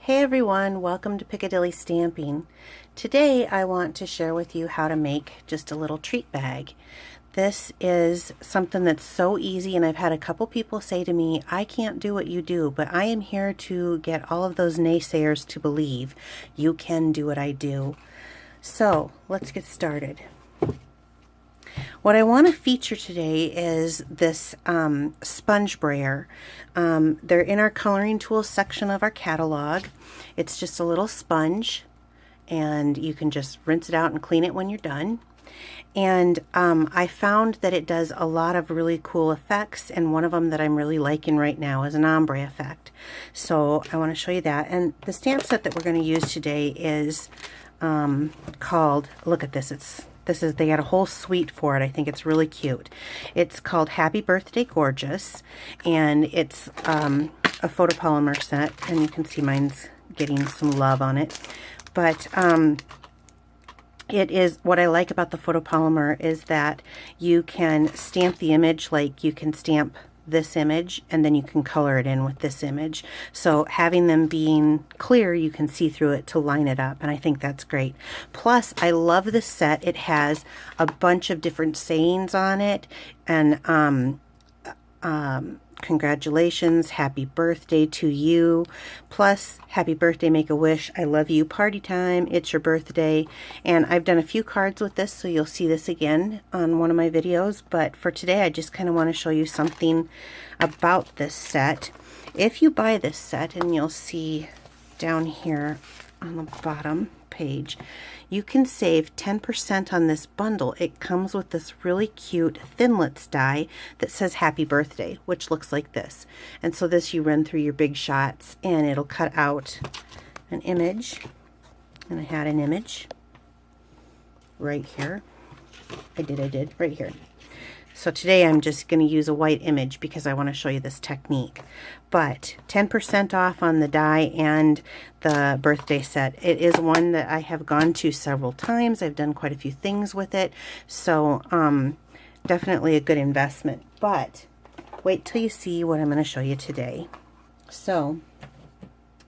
Hey everyone, welcome to Piccadilly Stamping. Today I want to share with you how to make just a little treat bag. This is something that's so easy, and I've had a couple people say to me, I can't do what you do, but I am here to get all of those naysayers to believe you can do what I do. So let's get started. What I want to feature today is this sponge brayer. They're in our coloring tools section of our catalog. It's just a little sponge, and you can just rinse it out and clean it when you're done. And I found that it does a lot of really cool effects, and one of them that I'm really liking right now is an ombre effect. So I want to show you that. And the stamp set that we're going to use today is called, look at this, they got a whole suite for it. I think it's really cute. It's called Happy Birthday Gorgeous, and it's a photopolymer set, and you can see mine's getting some love on it. But it is, what I like about the photopolymer is that you can stamp the image like you can stamp this image, and then you can color it in with this image. So having them being clear, you can see through it to line it up, and I think that's great. Plus, I love this set. It has a bunch of different sayings on it, and congratulations, happy birthday to you, plus happy birthday, make a wish, I love you, party time, it's your birthday. And I've done a few cards with this, so you'll see this again on one of my videos, but for today I just kind of want to show you something about this set. If you buy this set, and you'll see down here on the bottom page, you can save 10% on this bundle. It comes with this really cute Thinlits die that says happy birthday, which looks like this. And so this you run through your big shots, and it'll cut out an image. And I had an image right here. I did right here. So today I'm just going to use a white image because I want to show you this technique. But 10% off on the die and the birthday set. It is one that I have gone to several times. I've done quite a few things with it. So definitely a good investment. But wait till you see what I'm going to show you today. So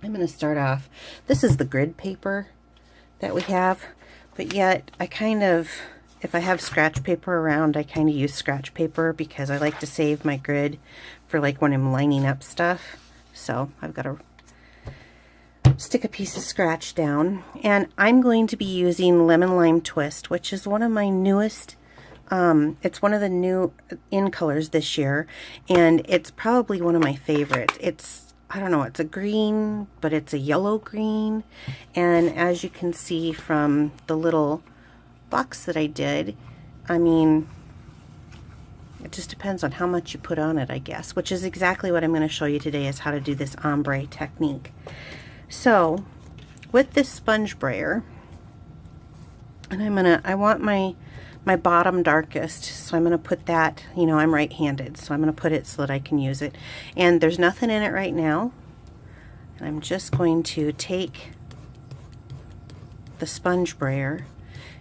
I'm going to start off. This is the grid paper that we have. But yet I kind of, if I have scratch paper around, I kind of use scratch paper because I like to save my grid for like when I'm lining up stuff. So I've got to stick a piece of scratch down, and I'm going to be using Lemon Lime Twist, which is one of my newest, it's one of the new in colors this year, and it's probably one of my favorites. It's, I don't know, it's a green, but it's a yellow green, and as you can see from the little box that I did, I mean, it just depends on how much you put on it, I guess, which is exactly what I'm going to show you today, is how to do this ombre technique. So with this sponge brayer, and I want my bottom darkest, so I'm going to put that, you know, I'm right-handed, so I'm going to put it so that I can use it, and there's nothing in it right now, and I'm just going to take the sponge brayer,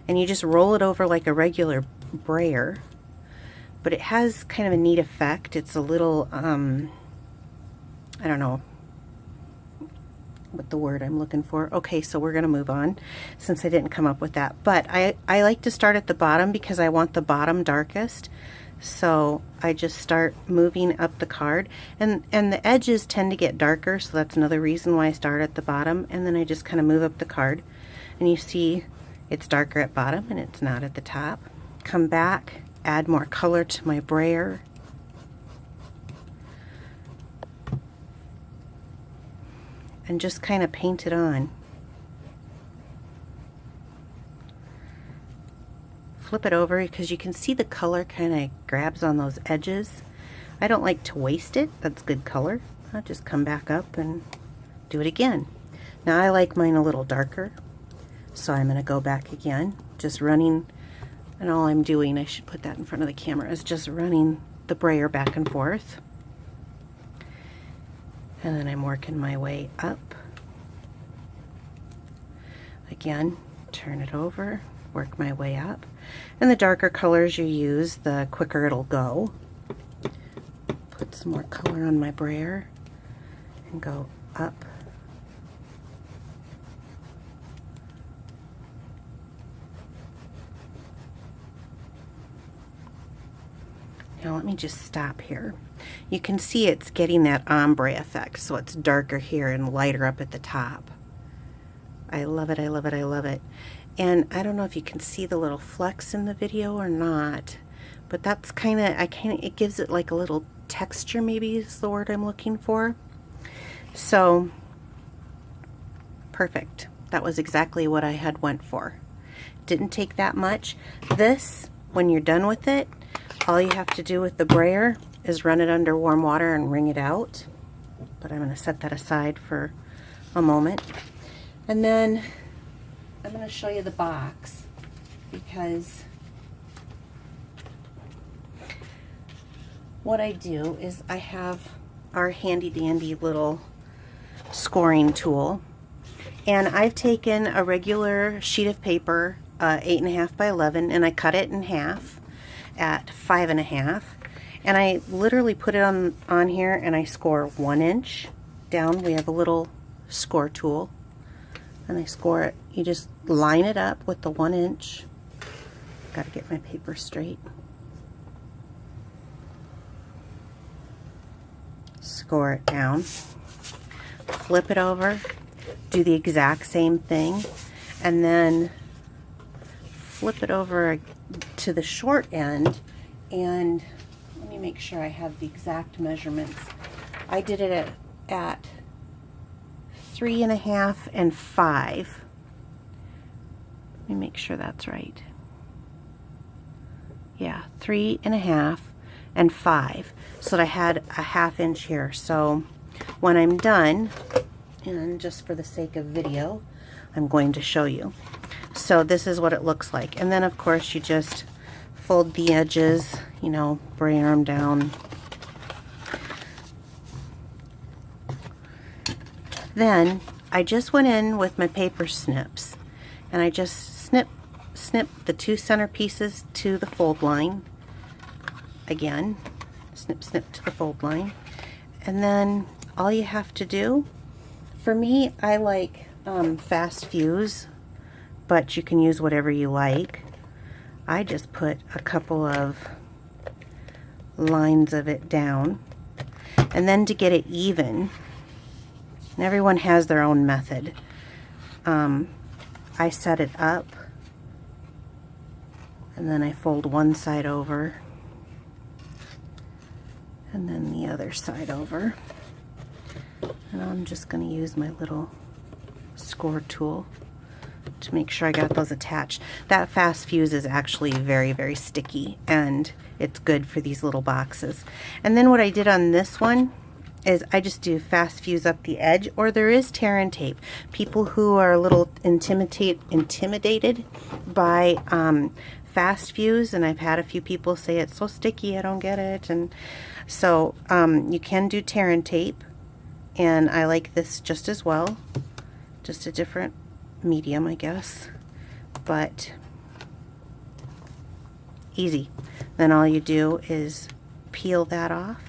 and you just roll it over like a regular brayer, but it has kind of a neat effect. It's a little, I don't know what the word I'm looking for. Okay, so we're going to move on since I didn't come up with that. But I like to start at the bottom because I want the bottom darkest. So I just start moving up the card, and the edges tend to get darker, so that's another reason why I start at the bottom, and then I just kind of move up the card, and you see it's darker at bottom and it's not at the top. Come back, add more color to my brayer. And just kind of paint it on. Flip it over because you can see the color kind of grabs on those edges. I don't like to waste it. That's good color. I'll just come back up and do it again. Now I like mine a little darker, so I'm going to go back again, just running, and all I'm doing, I should put that in front of the camera, is just running the brayer back and forth. And then I'm working my way up. Again, turn it over, work my way up. And the darker colors you use, the quicker it'll go. Put some more color on my brayer and go up Now let me just stop here. You can see it's getting that ombre effect, so it's darker here and lighter up at the top. I love it, I love it, I love it. And I don't know if you can see the little flecks in the video or not, but that's it gives it like a little texture, maybe is the word I'm looking for. So, perfect. That was exactly what I had went for. Didn't take that much. This, when you're done with it, all you have to do with the brayer is run it under warm water and wring it out. But I'm going to set that aside for a moment. And then I'm going to show you the box, because what I do is I have our handy dandy little scoring tool, and I've taken a regular sheet of paper, 8.5 by 11, and I cut it in half at 5.5, and I literally put it on here and I score 1 inch down. We have a little score tool, and I score it. You just line it up with the 1 inch. Got to get my paper straight. Score it down, flip it over, do the exact same thing, and then flip it over to the short end. And let me make sure I have the exact measurements. I did it at 3.5 and 5. Let me make sure that's right. Yeah, 3.5 and 5. So that I had a 1/2 inch here. So when I'm done, and just for the sake of video, I'm going to show you. So this is what it looks like. And then of course you just fold the edges, you know, brayer them down. Then I just went in with my paper snips, and I just snip the 2 center pieces to the fold line. Again, snip to the fold line. And then all you have to do, for me, I like fast fuse, but you can use whatever you like. I just put a couple of lines of it down, and then to get it even, and everyone has their own method, I set it up, and then I fold one side over and then the other side over, and I'm just going to use my little score tool to make sure I got those attached. That fast fuse is actually very, very sticky, and it's good for these little boxes. And then what I did on this one is I just do fast fuse up the edge, or there is tear and tape. People who are a little intimidated by fast fuse, and I've had a few people say it's so sticky, I don't get it, and so you can do tear and tape, and I like this just as well, just a different medium, I guess, but easy. Then all you do is peel that off.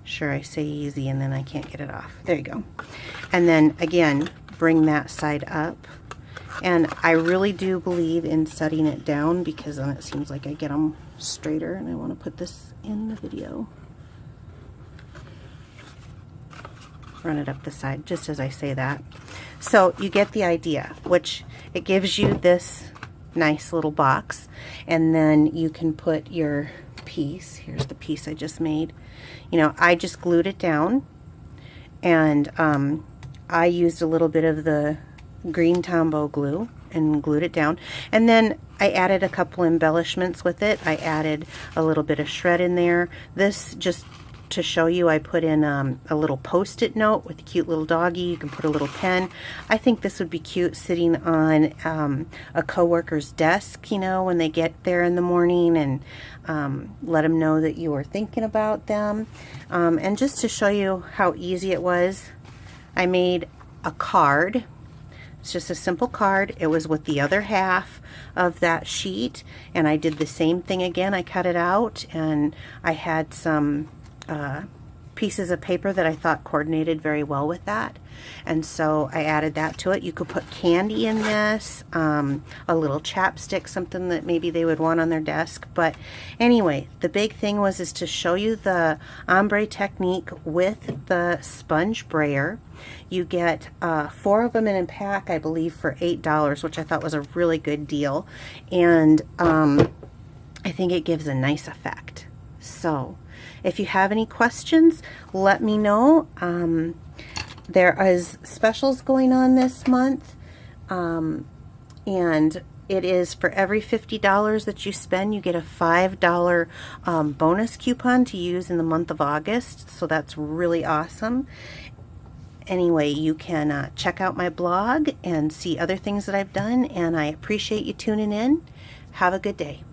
Sure, I say easy and then I can't get it off. There you go. And then again, bring that side up. And I really do believe in setting it down, because then it seems like I get them straighter, and I want to put this in the video. Run it up the side just as I say that. So you get the idea, which it gives you this nice little box, and then you can put your piece. Here's the piece I just made. You know, I just glued it down, and I used a little bit of the green Tombow glue and glued it down, and then I added a couple embellishments with it. I added a little bit of shred in there. This, just to show you, I put in a little post-it note with a cute little doggy. You can put a little pen. I think this would be cute sitting on a coworker's desk, you know, when they get there in the morning, and let them know that you were thinking about them. And just to show you how easy it was, I made a card. It's just a simple card. It was with the other half of that sheet, and I did the same thing again. I cut it out, and I had some pieces of paper that I thought coordinated very well with that. And so I added that to it. You could put candy in this, a little chapstick, something that maybe they would want on their desk. But anyway, the big thing is to show you the ombre technique with the sponge brayer. You get 4 of them in a pack, I believe, for $8, which I thought was a really good deal. And I think it gives a nice effect. So if you have any questions, let me know. There is specials going on this month, and it is for every $50 that you spend, you get a $5 bonus coupon to use in the month of August, so that's really awesome. Anyway, you can check out my blog and see other things that I've done, and I appreciate you tuning in. Have a good day.